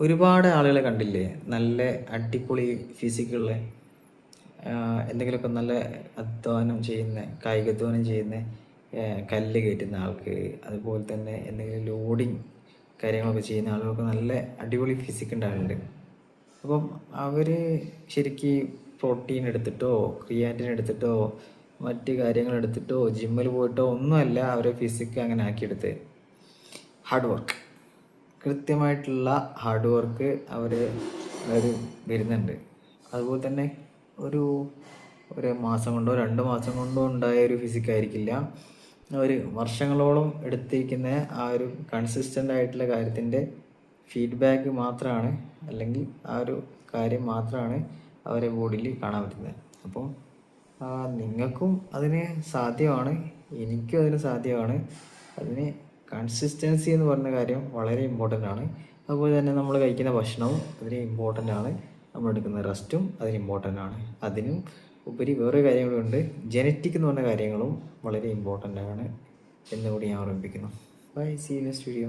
ഒരുപാട് ആളുകളെ കണ്ടില്ലേ നല്ല അടിപൊളി ഫിസിക്കുള്ള എന്തെങ്കിലുമൊക്കെ നല്ല അധ്വാനം ചെയ്യുന്ന കായികാധ്വാനം ചെയ്യുന്ന കല്ല് കയറ്റുന്ന ആൾക്ക്, അതുപോലെ തന്നെ എന്തെങ്കിലും ലോഡിങ് കാര്യങ്ങളൊക്കെ ചെയ്യുന്ന ആളുകൾക്ക് നല്ല അടിപൊളി ഫിസിക് ഉണ്ടാകുന്നുണ്ട്. അപ്പം അവർ ശരിക്കും പ്രോട്ടീൻ എടുത്തിട്ടോ ക്രിയാറ്റിൻ എടുത്തിട്ടോ മറ്റ് കാര്യങ്ങൾ എടുത്തിട്ടോ ജിമ്മിൽ പോയിട്ടോ ഒന്നുമല്ല അവരെ ഫിസിക് അങ്ങനെ ആക്കിയെടുത്ത്. ഹാർഡ് വർക്ക്, കൃത്യമായിട്ടുള്ള ഹാർഡ് വർക്ക് അവർ വരുന്നുണ്ട്. അതുപോലെ തന്നെ ഒരു ഒരു മാസം കൊണ്ടോ 2 മാസം കൊണ്ടോ ഉണ്ടായ ഒരു ഫിസിക് ആയിരിക്കില്ല അവർ വർഷങ്ങളോളം എടുത്തിരിക്കുന്ന ആ ഒരു കൺസിസ്റ്റൻ്റ് ആയിട്ടുള്ള കാര്യത്തിൻ്റെ ഫീഡ്ബാക്ക് മാത്രമാണ്, അല്ലെങ്കിൽ ആ ഒരു കാര്യം മാത്രമാണ് അവരെ ബോഡിയിൽ കാണാൻ പറ്റുന്നത്. അപ്പം നിങ്ങൾക്കും അതിന് സാധ്യമാണ്, എനിക്കും അതിന് സാധ്യമാണ്. അതിന് കൺസിസ്റ്റൻസി എന്ന് പറയുന്ന കാര്യം വളരെ ഇമ്പോർട്ടൻ്റ് ആണ്. അതുപോലെ തന്നെ നമ്മൾ കഴിക്കുന്ന ഭക്ഷണവും അതിന് ഇമ്പോർട്ടൻ്റ് ആണ്, നമ്മൾ എടുക്കുന്ന റെസ്റ്റും അതിന് ഇമ്പോർട്ടൻ്റ് ആണ്. അതിനും ഉപരി വേറെ കാര്യങ്ങളുണ്ട്, ജനറ്റിക് എന്ന് പറഞ്ഞ കാര്യങ്ങളും വളരെ ഇമ്പോർട്ടൻ്റ് ആണ് എന്നുകൂടി ഞാൻ ഓർമ്മിപ്പിക്കുന്നു. Bye, see you next video.